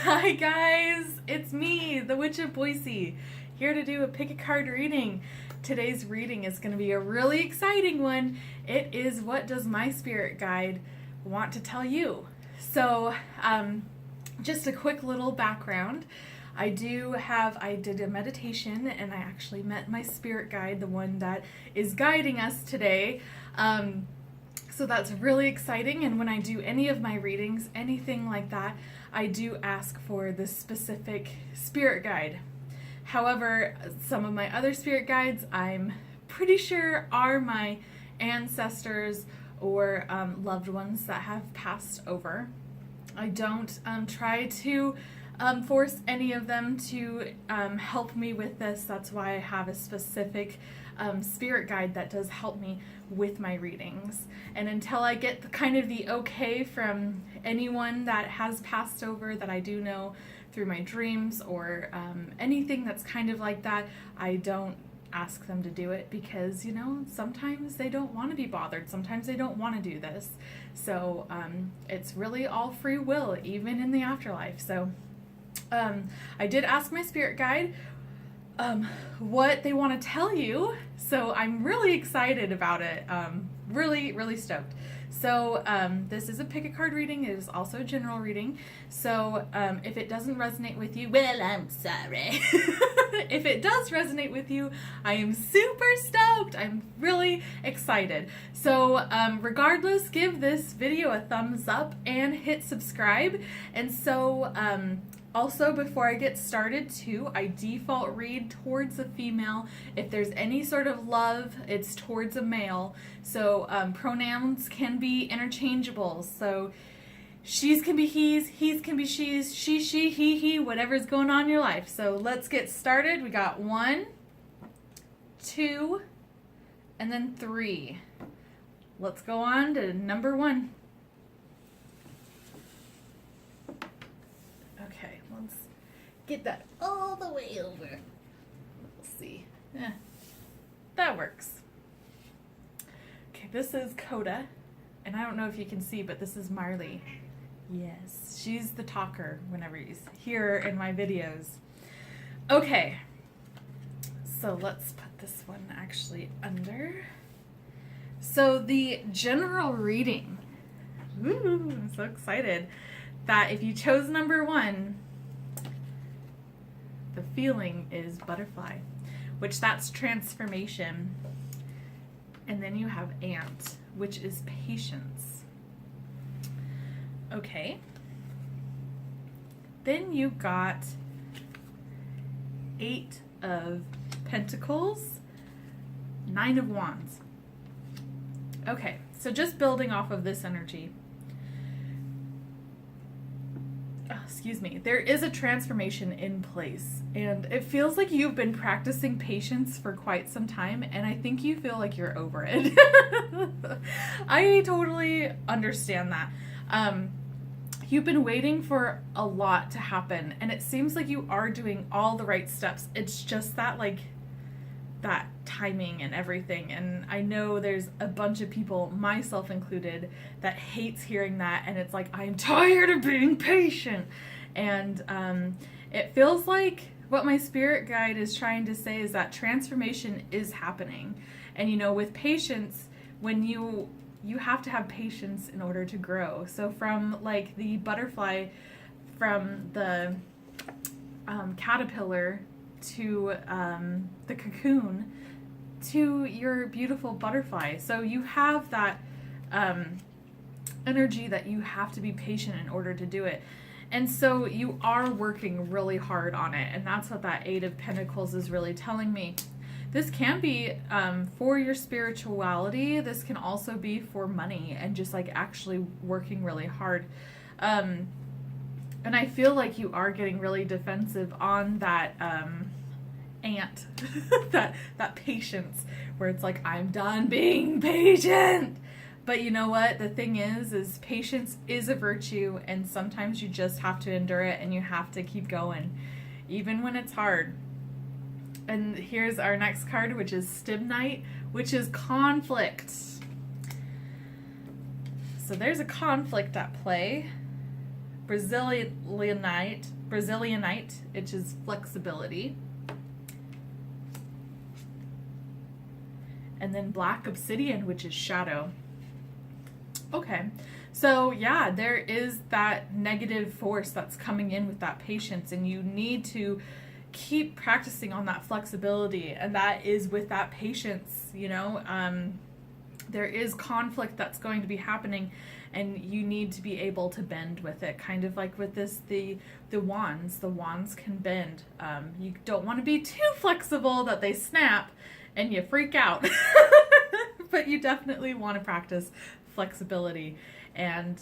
Hi guys, it's me, the Witch of Boise, here to do a pick a card reading. Today's reading is going to be a really exciting one. It is what does my spirit guide want to tell you? So, just a quick little background. I did a meditation and I actually met my spirit guide, the one that is guiding us today. So that's really exciting, and when I do any of my readings, anything like that, I do ask for the specific spirit guide. However, some of my other spirit guides I'm pretty sure are my ancestors or loved ones that have passed over. I don't try to force any of them to help me with this. That's why I have a specific spirit guide that does help me with my readings. And until I get the okay from anyone that has passed over that I do know through my dreams or anything that's kind of like that, I don't ask them to do it because, sometimes they don't want to be bothered. Sometimes they don't want to do this. So it's really all free will, even in the afterlife. So I did ask my spirit guide what they want to tell you, so I'm really excited about it. Really, really stoked. So this is a pick a card reading. It is also a general reading. So if it doesn't resonate with you, well, I'm sorry. If it does resonate with you, I am super stoked. I'm really excited. So regardless, give this video a thumbs up and hit subscribe. And so also, before I get started too, I default read towards a female. If there's any sort of love, it's towards a male. So pronouns can be interchangeable. So she's can be he's can be she's, she, he, whatever's going on in your life. So let's get started. We got 1, 2, and then 3. Let's go on to number 1. Okay, let's get that all the way over. We'll see. That works. Okay, this is Coda, and I don't know if you can see, but this is Marley. Yes, she's the talker whenever you hear her in my videos. Okay, so let's put this one actually under. So the general reading. Ooh, I'm so excited. That if you chose number 1, the feeling is butterfly, which that's transformation. And then you have ant, which is patience. Okay. Then you got 8 of Pentacles, 9 of Wands. Okay, so just building off of this energy. Excuse me, there is a transformation in place, and it feels like you've been practicing patience for quite some time, and I think you feel like you're over it. I totally understand that. You've been waiting for a lot to happen, and it seems like you are doing all the right steps. It's just that, that timing and everything, and I know there's a bunch of people, myself included, that hates hearing that, and it's like, I'm tired of being patient. And it feels like what my spirit guide is trying to say is that transformation is happening. And with patience, when you have to have patience in order to grow. So from the butterfly, from the caterpillar to the cocoon to your beautiful butterfly. So you have that energy that you have to be patient in order to do it. And so you are working really hard on it. And that's what that 8 of Pentacles is really telling me. This can be for your spirituality. This can also be for money and just actually working really hard. And I feel like you are getting really defensive on that ant, that patience, where it's like, I'm done being patient. But you know what? The thing is patience is a virtue, and sometimes you just have to endure it, and you have to keep going, even when it's hard. And here's our next card, which is Stibnite, which is conflict. So there's a conflict at play Brazilianite, which is flexibility. And then black obsidian, which is shadow. Okay, so yeah, there is that negative force that's coming in with that patience, and you need to keep practicing on that flexibility, and that is with that patience, you know. There is conflict that's going to be happening, and you need to be able to bend with it, kind of like with this, the wands can bend. You don't want to be too flexible that they snap and you freak out. But you definitely want to practice flexibility. And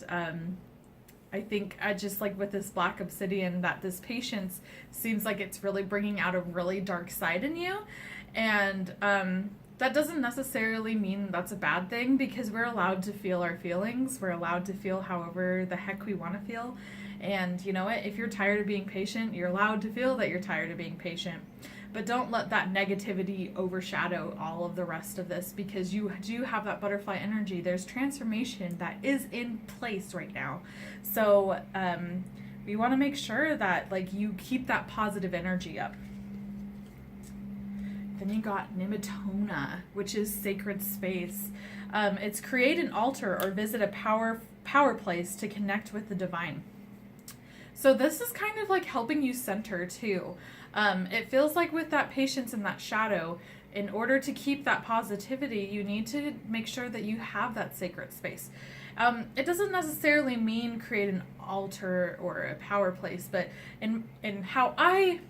I think just like with this black obsidian, that this patience seems like it's really bringing out a really dark side in you. And that doesn't necessarily mean that's a bad thing, because we're allowed to feel our feelings. We're allowed to feel however the heck we want to feel. And you know what? If you're tired of being patient, you're allowed to feel that you're tired of being patient. But don't let that negativity overshadow all of the rest of this, because you do have that butterfly energy. There's transformation that is in place right now. So we want to make sure that like you keep that positive energy up. Then you got Nimitona, which is sacred space. It's create an altar or visit a power place to connect with the divine. So this is kind of like helping you center too. It feels like with that patience and that shadow, in order to keep that positivity, you need to make sure that you have that sacred space. It doesn't necessarily mean create an altar or a power place, but in how I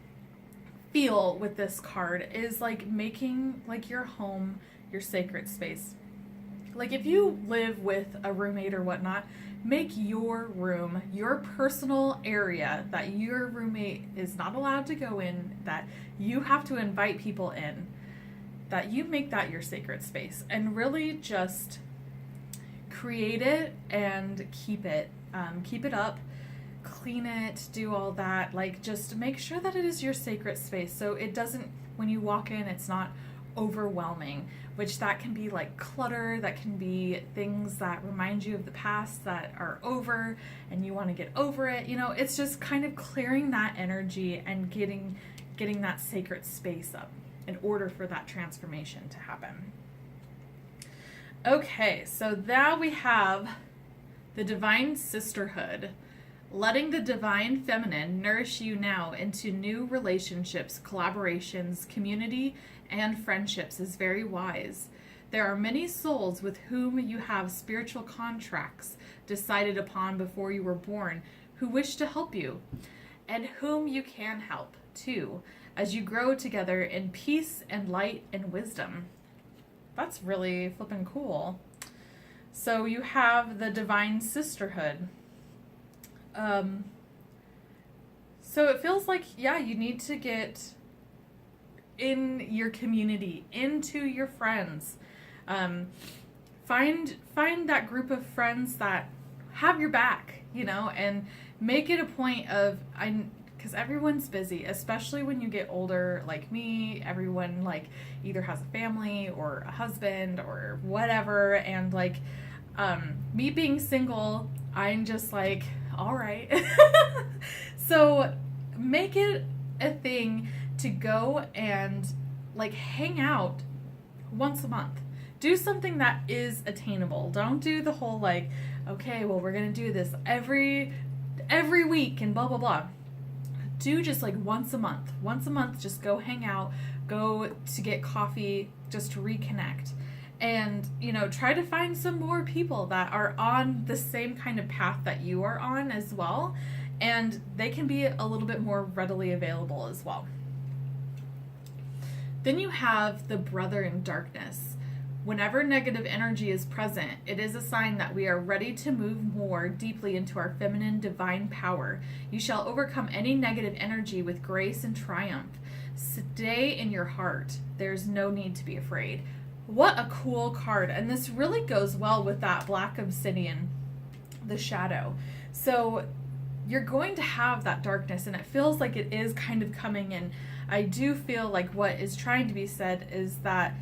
feel with this card is like making like your home your sacred space. Like if you live with a roommate or whatnot, make your room your personal area that your roommate is not allowed to go in, that you have to invite people in, that you make that your sacred space, and really just create it and keep it up, clean it, do all that. Like just make sure that it is your sacred space, so it doesn't, when you walk in, it's not overwhelming, which that can be like clutter, that can be things that remind you of the past that are over and you want to get over it. You know, it's just kind of clearing that energy and getting that sacred space up in order for that transformation to happen. Okay, so now we have the divine sisterhood. Letting the divine feminine nourish you now into new relationships, collaborations, community, and friendships is very wise. There are many souls with whom you have spiritual contracts decided upon before you were born who wish to help you, and whom you can help too, as you grow together in peace and light and wisdom. That's really flippin' cool. So you have the divine sisterhood. So it feels like, yeah, you need to get in your community, into your friends. Find that group of friends that have your back, you know, and make it a point of, because everyone's busy, especially when you get older, like me. Everyone like either has a family or a husband or whatever, and like me being single, I'm just like, all right. So make it a thing to go and like hang out once a month. Do something that is attainable. Don't do the whole like, okay, well, we're gonna do this every week and blah blah blah. Do just like once a month. Once a month, just go hang out, go to get coffee, just to reconnect. And, you know, try to find some more people that are on the same kind of path that you are on as well. And they can be a little bit more readily available as well. Then you have the brother in darkness. Whenever negative energy is present, it is a sign that we are ready to move more deeply into our feminine divine power. You shall overcome any negative energy with grace and triumph. Stay in your heart. There's no need to be afraid. What a cool card. And this really goes well with that black obsidian, the shadow. So you're going to have that darkness, and it feels like it is kind of coming in. I do feel like what is trying to be said is that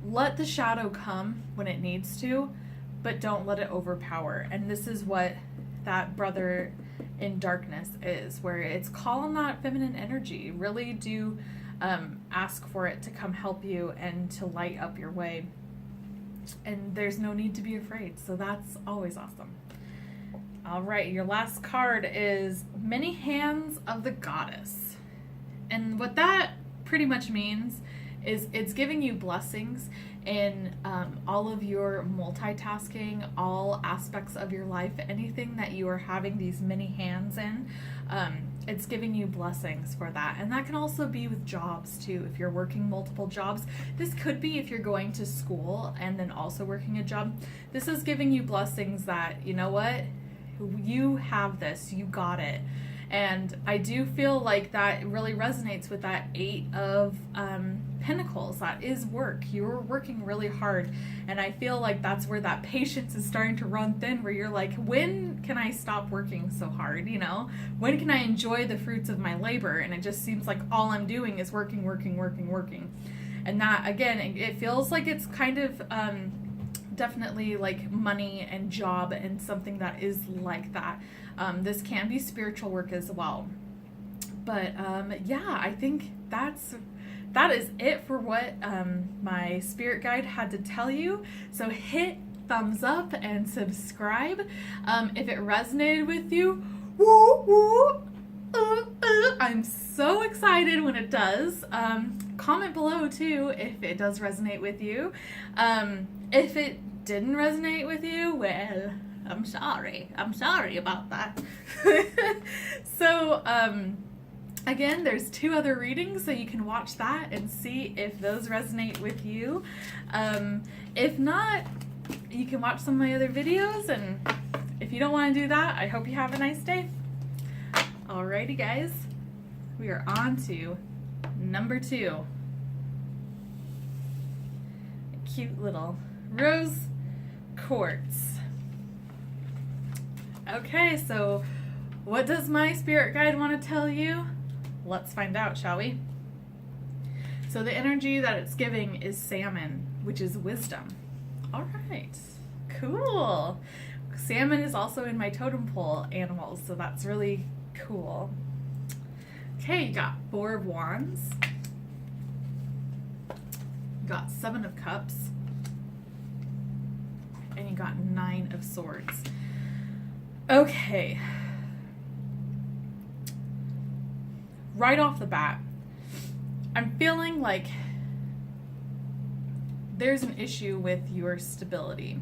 let the shadow come when it needs to, but don't let it overpower. And this is what that brother in darkness is, where it's call on that feminine energy. Really do ask for it to come help you and to light up your way. And there's no need to be afraid. So that's always awesome. All right, your last card is Many Hands of the Goddess. And what that pretty much means is it's giving you blessings in all of your multitasking, all aspects of your life, anything that you are having these many hands in. It's giving you blessings for that. And that can also be with jobs too. If you're working multiple jobs, this could be if you're going to school and then also working a job. This is giving you blessings that, you know what, you have this, you got it. And I do feel like that really resonates with that 8 of Pentacles. That is work. You're working really hard. And I feel like that's where that patience is starting to run thin, where you're like, when can I stop working so hard? You know, when can I enjoy the fruits of my labor? And it just seems like all I'm doing is working. And that, again, it feels like it's kind of definitely like money and job and something that is like that. This can be spiritual work as well. But yeah, I think that is it for what my spirit guide had to tell you. So hit thumbs up and subscribe. If it resonated with you, woo, woo, I'm so excited when it does. Comment below too if it does resonate with you. If it didn't resonate with you, well, I'm sorry about that. So again, there's 2 other readings, so you can watch that and see if those resonate with you. If not, you can watch some of my other videos, and if you don't want to do that, I hope you have a nice day. Alrighty guys, we are on to number 2. A cute little rose quartz. Okay, so what does my spirit guide want to tell you? Let's find out, shall we? So the energy that it's giving is salmon, which is wisdom. All right, cool. Salmon is also in my totem pole animals, so that's really cool. Okay, you got 4 of Wands. You got 7 of Cups. And you got 9 of Swords. Okay. Right off the bat, I'm feeling like there's an issue with your stability.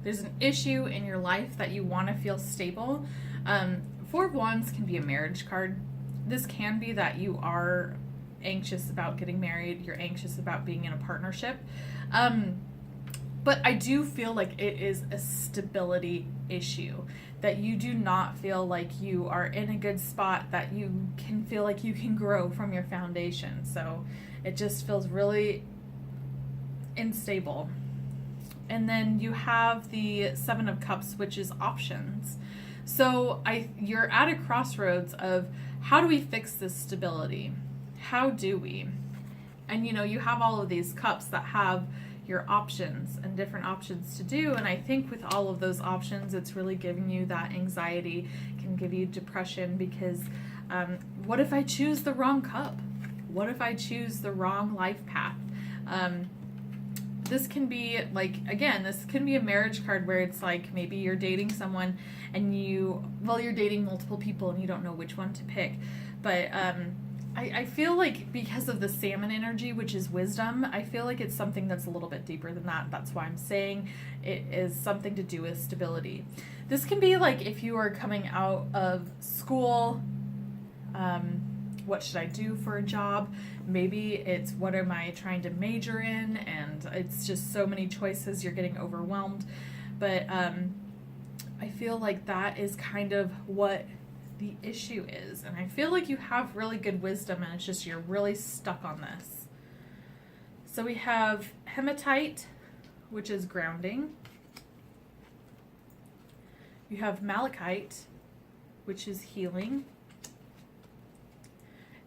There's an issue in your life that you want to feel stable. 4 of Wands can be a marriage card. This can be that you are anxious about getting married. You're anxious about being in a partnership. But I do feel like it is a stability issue, that you do not feel like you are in a good spot, that you can feel like you can grow from your foundation. So it just feels really unstable. And then you have the 7 of Cups, which is options. So you're at a crossroads of, how do we fix this stability? How do we? And you have all of these cups that have your options and different options to do. And I think with all of those options, it's really giving you that anxiety, can give you depression, because what if I choose the wrong cup? What if I choose the wrong life path? This can be like, again, this can be a marriage card where it's like, maybe you're dating someone and you're dating multiple people and you don't know which one to pick. But I feel like because of the salmon energy, which is wisdom, I feel like it's something that's a little bit deeper than that. That's why I'm saying it is something to do with stability. This can be like if you are coming out of school, what should I do for a job? Maybe it's what am I trying to major in, and it's just so many choices, you're getting overwhelmed. But I feel like that is kind of what the issue is, and I feel like you have really good wisdom, and it's just you're really stuck on this. So we have hematite, which is grounding. You have malachite, which is healing.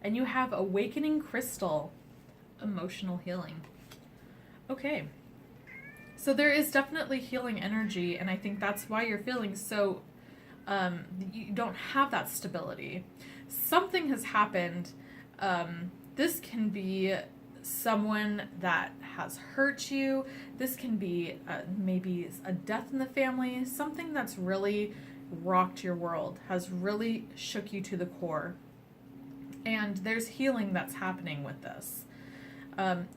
And you have awakening crystal, emotional healing. Okay. So there is definitely healing energy, and I think that's why you're feeling so you don't have that stability. Something has happened. This can be someone that has hurt you. This can be maybe a death in the family, something that's really rocked your world, has really shook you to the core. And there's healing that's happening with this.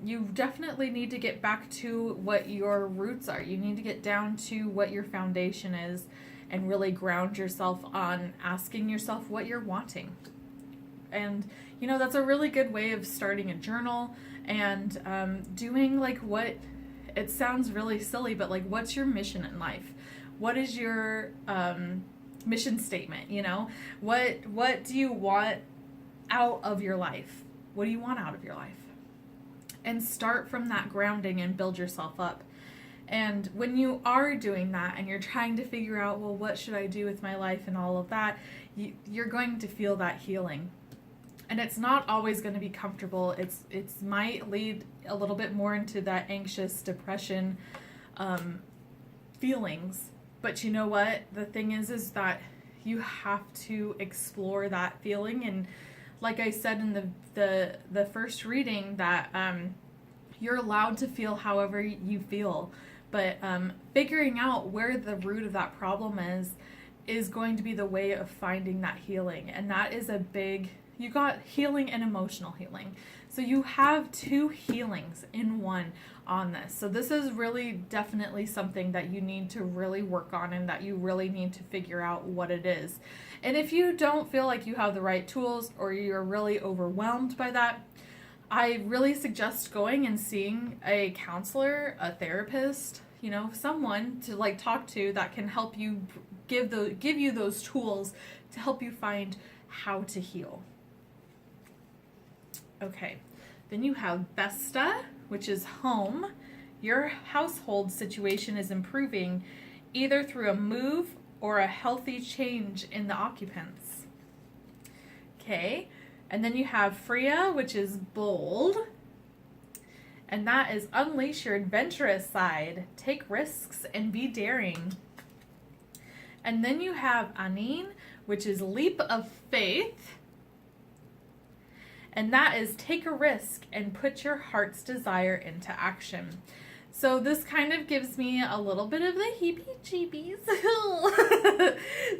You definitely need to get back to what your roots are. You need to get down to what your foundation is and really ground yourself on asking yourself what you're wanting. And, you know, that's a really good way of starting a journal and doing like what, it sounds really silly, but like, what's your mission in life? What is your mission statement? You know, what do you want out of your life? What do you want out of your life? And start from that grounding and build yourself up. And when you are doing that and you're trying to figure out, well, what should I do with my life and all of that, you're going to feel that healing. And it's not always going to be comfortable. It's might lead a little bit more into that anxious depression feelings. But you know what? The thing is that you have to explore that feeling. And like I said in the first reading, that you're allowed to feel however you feel. But figuring out where the root of that problem is going to be the way of finding that healing. And that is a big... You got healing and emotional healing. So you have two healings in one on this. So this is really definitely something that you need to really work on and that you really need to figure out what it is. And if you don't feel like you have the right tools or you're really overwhelmed by that, I really suggest going and seeing a counselor, a therapist, you know, someone to like talk to that can help you give you those tools to help you find how to heal. Okay, then you have Vesta, which is home. Your household situation is improving either through a move or a healthy change in the occupants. Okay, and then you have Freya, which is bold. And that is unleash your adventurous side. Take risks and be daring. And then you have Anine, which is leap of faith. And that is take a risk and put your heart's desire into action. So this kind of gives me a little bit of the heebie-jeebies.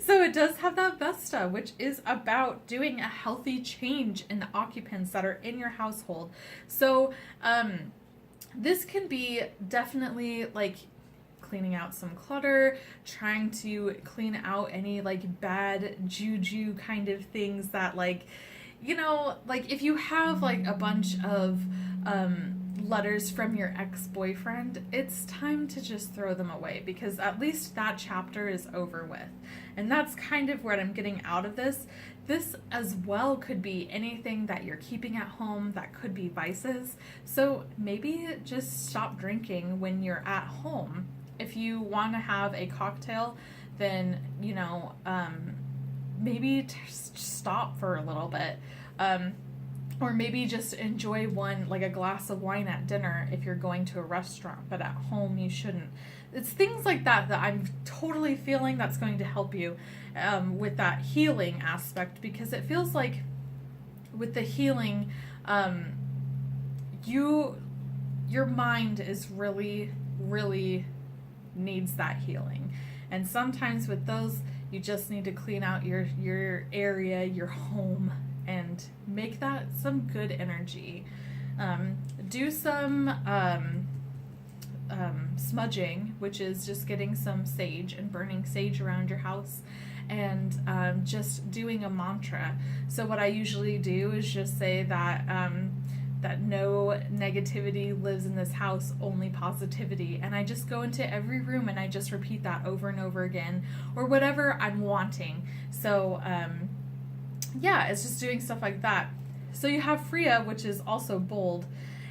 So it does have that Vesta, which is about doing a healthy change in the occupants that are in your household. So this can be definitely like cleaning out some clutter, trying to clean out any like bad juju kind of things that like, you know, like if you have like a bunch of letters from your ex-boyfriend, it's time to just throw them away because at least that chapter is over with. And that's kind of what I'm getting out of this. This as well could be anything that you're keeping at home that could be vices. So maybe just stop drinking when you're at home. If you want to have a cocktail, then, you know, maybe stop for a little bit. Or maybe just enjoy one, like a glass of wine at dinner if you're going to a restaurant, but at home you shouldn't. It's things like that that I'm totally feeling that's going to help you with that healing aspect, because it feels like with the healing, your mind is really, really needs that healing. And sometimes with those, you just need to clean out your area, your home, and make that some good energy. Do some smudging, which is just getting some sage and burning sage around your house, and just doing a mantra. So what I usually do is just say that that no negativity lives in this house, only positivity. And I just go into every room and I just repeat that over and over again, or whatever I'm wanting. So yeah, it's just doing stuff like that. So you have Freya, which is also bold.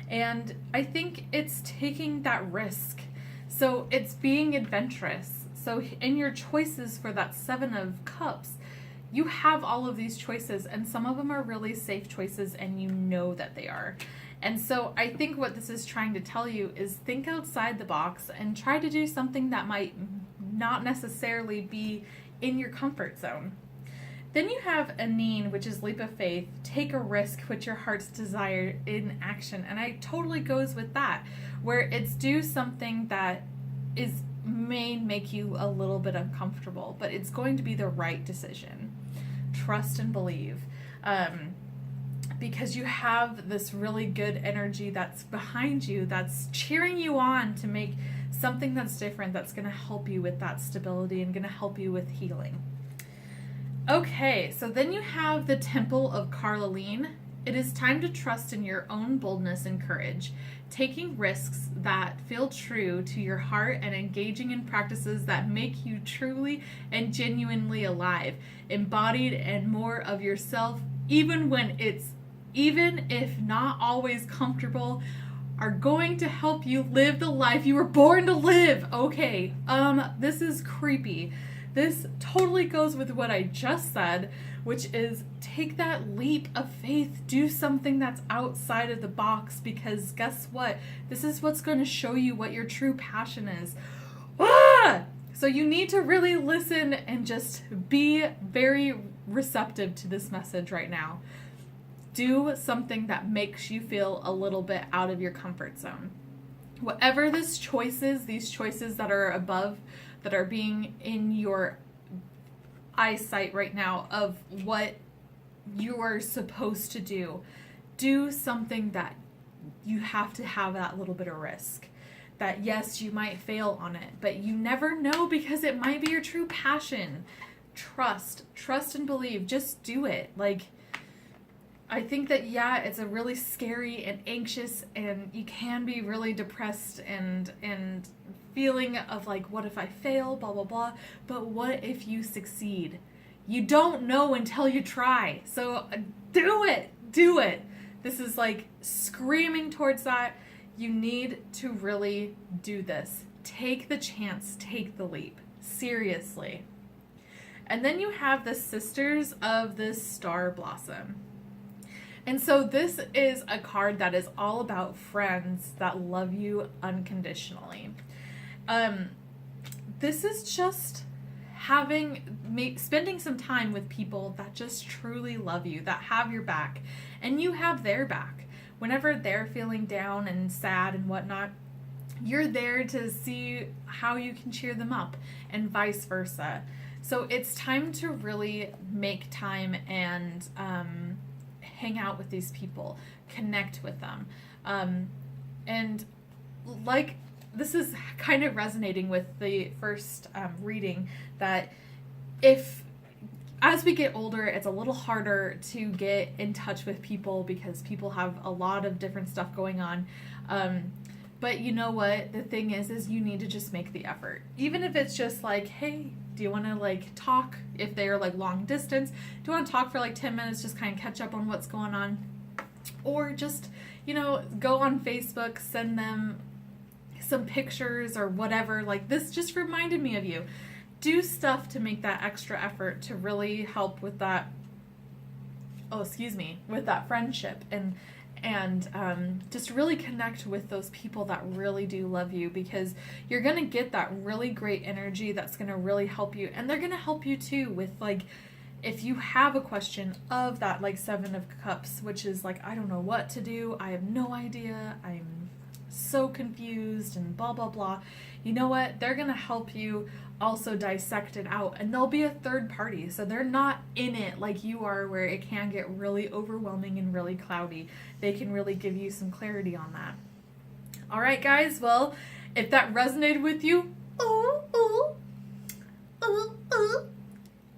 And I think it's taking that risk. So it's being adventurous. So in your choices for that 7 of Cups, you have all of these choices, and some of them are really safe choices, and you know that they are. And so I think what this is trying to tell you is think outside the box and try to do something that might not necessarily be in your comfort zone. Then you have Aneen, which is leap of faith. Take a risk, put your heart's desire in action. And I totally goes with that, where it's do something that may make you a little bit uncomfortable, but it's going to be the right decision. Trust and believe. Because you have this really good energy that's behind you, that's cheering you on to make something that's different, that's going to help you with that stability and going to help you with healing. Okay, so then you have the Temple of Carlaline. It is time to trust in your own boldness and courage, taking risks that feel true to your heart and engaging in practices that make you truly and genuinely alive, embodied and more of yourself, even if not always comfortable, are going to help you live the life you were born to live. Okay, this is creepy. This totally goes with what I just said, which is take that leap of faith, do something that's outside of the box, because guess what? This is what's going to show you what your true passion is. So you need to really listen and just be very receptive to this message right now. Do something that makes you feel a little bit out of your comfort zone. Whatever these choices that are above, that are being in your eyesight right now of what you are supposed to do something that you have to have that little bit of risk. That yes, you might fail on it, but you never know, because it might be your true passion. Trust and believe. Just do it. Like, I think that, yeah, it's a really scary and anxious, and you can be really depressed and feeling of like, what if I fail, blah, blah, blah. But what if you succeed? You don't know until you try. So do it. This is like screaming towards that. You need to really do this. Take the chance, take the leap. Seriously. And then you have the Sisters of the Star Blossom. And so this is a card that is all about friends that love you unconditionally. This is just spending some time with people that just truly love you, that have your back, and you have their back. Whenever they're feeling down and sad and whatnot, you're there to see how you can cheer them up, and vice versa. So it's time to really make time and hang out with these people, connect with them. And like, this is kind of resonating with the first reading, that as we get older, it's a little harder to get in touch with people because people have a lot of different stuff going on. But you know what? The thing is you need to just make the effort. Even if it's just like, hey, do you want to like talk? If they're like long distance, do you want to talk for like 10 minutes, just kind of catch up on what's going on? Or just, go on Facebook, send them some pictures or whatever. Like, this just reminded me of you. Do stuff to make that extra effort to really help with that, with that friendship, and just really connect with those people that really do love you, because you're going to get that really great energy that's going to really help you, and they're going to help you too with, like, if you have a question of that, like, Seven of Cups, which is like, I don't know what to do, I have no idea, I'm so confused and blah blah blah. You know what? They're going to help you also dissect it out, and they'll be a third party, so they're not in it like you are, where it can get really overwhelming and really cloudy. They can really give you some clarity on that. All right, guys, well, if that resonated with you,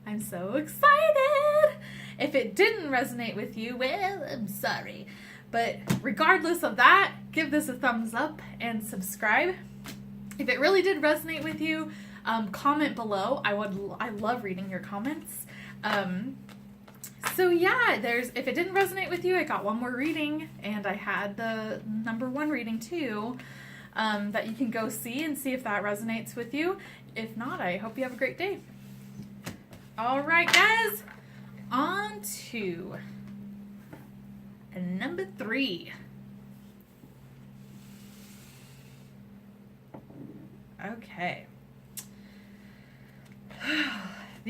I'm so excited. If it didn't resonate with you, well, I'm sorry. But regardless of that, give this a thumbs up and subscribe. If it really did resonate with you, comment below. I love reading your comments. So yeah, if it didn't resonate with you, I got one more reading, and I had the #1 reading too, that you can go see and see if that resonates with you. If not, I hope you have a great day. All right, guys, on to number 3. Okay.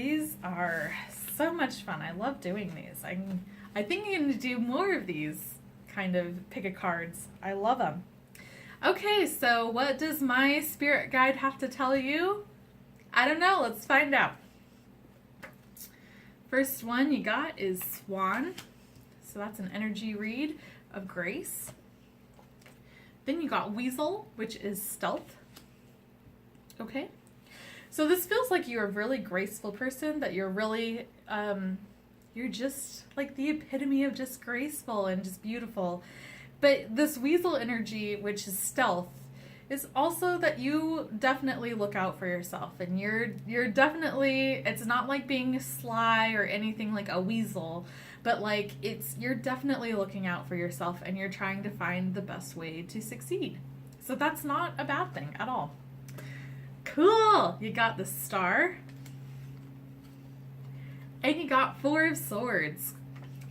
These are so much fun. I love doing these. I think I'm going to do more of these kind of pick-a-cards. I love them. Okay, so what does my spirit guide have to tell you? I don't know. Let's find out. First one you got is Swan. So that's an energy read of grace. Then you got Weasel, which is stealth. Okay. So this feels like you're a really graceful person, that you're really, you're just like the epitome of just graceful and just beautiful. But this Weasel energy, which is stealth, is also that you definitely look out for yourself, and you're definitely, it's not like being sly or anything like a weasel, but like you're definitely looking out for yourself and you're trying to find the best way to succeed. So that's not a bad thing at all. Cool. You got the Star. And you got Four of Swords.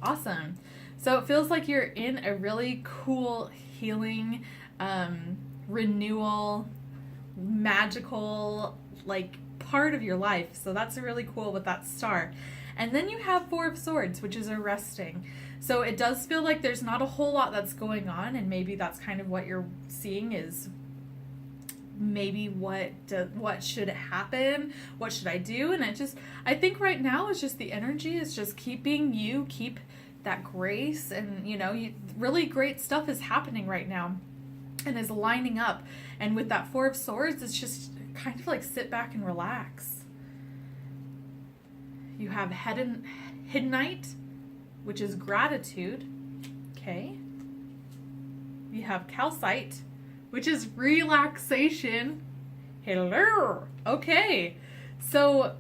Awesome. So it feels like you're in a really cool healing, renewal, magical, like, part of your life. So that's really cool with that Star. And then you have Four of Swords, which is a resting. So it does feel like there's not a whole lot that's going on, and maybe that's kind of what you're seeing is maybe what should happen, what should I do? And I think right now is just the energy is just keep that grace, and really great stuff is happening right now and is lining up. And with that Four of Swords, it's just kind of like sit back and relax. You have Hiddenite, which is gratitude. Okay. You have Calcite, which is relaxation. Hello. Okay. So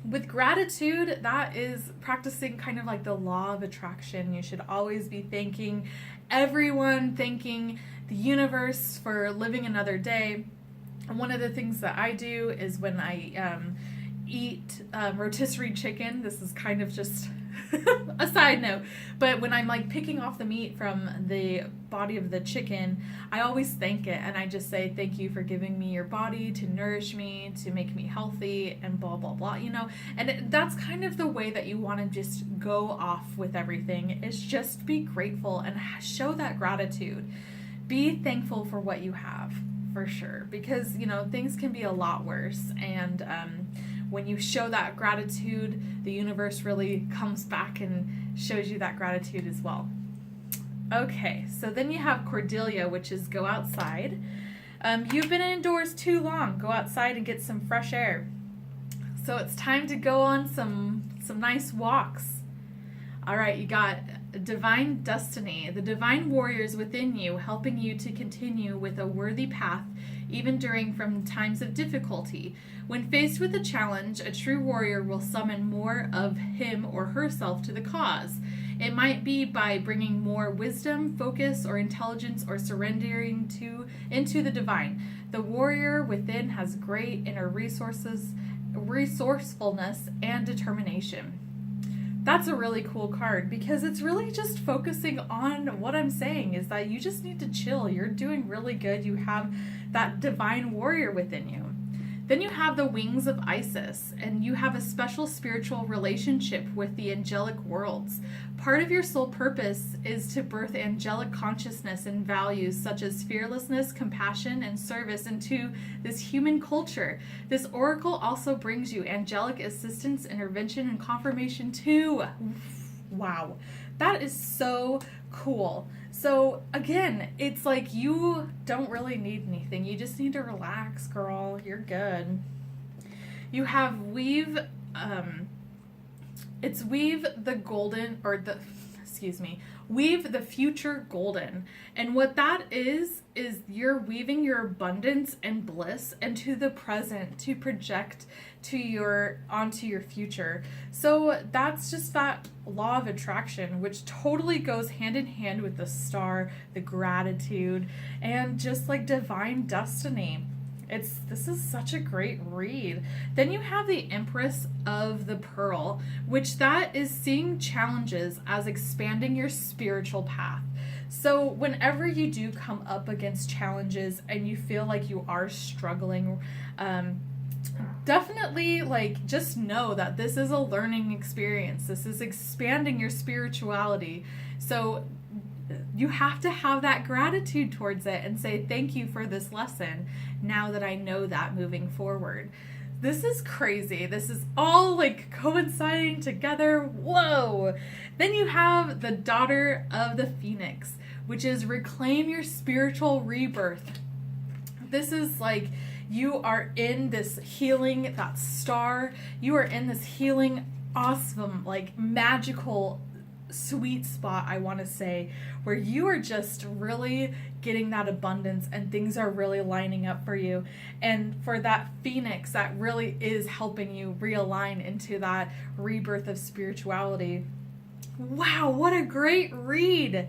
with gratitude, that is practicing kind of like the law of attraction. You should always be thanking everyone, thanking the universe for living another day. And one of the things that I do is when I eat rotisserie chicken, this is kind of just a side note, but when I'm like picking off the meat from the body of the chicken, I always thank it, and I just say thank you for giving me your body to nourish me, to make me healthy, and blah blah blah, and that's kind of the way that you want to just go off with everything, is just be grateful and show that gratitude. Be thankful for what you have, for sure, because things can be a lot worse, and when you show that gratitude, the universe really comes back and shows you that gratitude as well. Okay, so then you have Cordelia, which is go outside. You've been indoors too long. Go outside and get some fresh air. So it's time to go on some nice walks. All right, you got Divine Destiny, the divine warriors within you, helping you to continue with a worthy path, even from times of difficulty. When faced with a challenge, a true warrior will summon more of him or herself to the cause. It might be by bringing more wisdom, focus, or intelligence, or surrendering into the divine. The warrior within has great inner resourcefulness, and determination. That's a really cool card, because it's really just focusing on what I'm saying is that you just need to chill. You're doing really good. You have that divine warrior within you. Then you have the Wings of Isis, and you have a special spiritual relationship with the angelic worlds. Part of your soul purpose is to birth angelic consciousness and values such as fearlessness, compassion, and service into this human culture. This oracle also brings you angelic assistance, intervention, and confirmation too. Wow, that is so cool. So again, it's like you don't really need anything. You just need to relax, girl. You're good. You have Weave the future golden. And what that is you're weaving your abundance and bliss into the present to project onto your future. So that's just that law of attraction, which totally goes hand in hand with the Star, the gratitude, and just like divine destiny. This is such a great read. Then you have the Empress of the Pearl, which that is seeing challenges as expanding your spiritual path. So whenever you do come up against challenges and you feel like you are struggling definitely, like, just know that this is a learning experience. This is expanding your spirituality. So you have to have that gratitude towards it and say, thank you for this lesson now that I know that moving forward. This is crazy. This is all like coinciding together. Whoa. Then you have the daughter of the Phoenix, which is reclaim your spiritual rebirth. This is like, you are in this healing, that star. You are in this healing, awesome, like magical, sweet spot, I want to say, where you are just really getting that abundance and things are really lining up for you. And for that Phoenix, that really is helping you realign into that rebirth of spirituality. Wow, what a great read.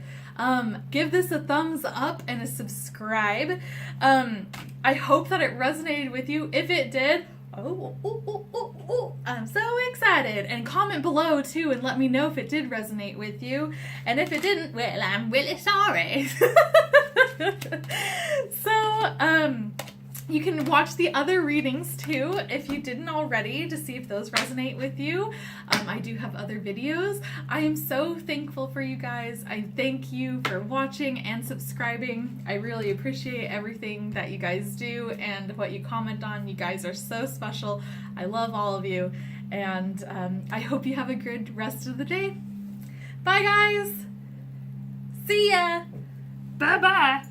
Give this a thumbs up and a subscribe. I hope that it resonated with you. If it did, I'm so excited. And comment below too and let me know if it did resonate with you. And if it didn't, well, I'm really sorry. So, you can watch the other readings too if you didn't already to see if those resonate with you. I do have other videos. I am so thankful for you guys. I thank you for watching and subscribing. I really appreciate everything that you guys do and what you comment on. You guys are so special. I love all of you. And I hope you have a good rest of the day. Bye guys. See ya. Bye-bye.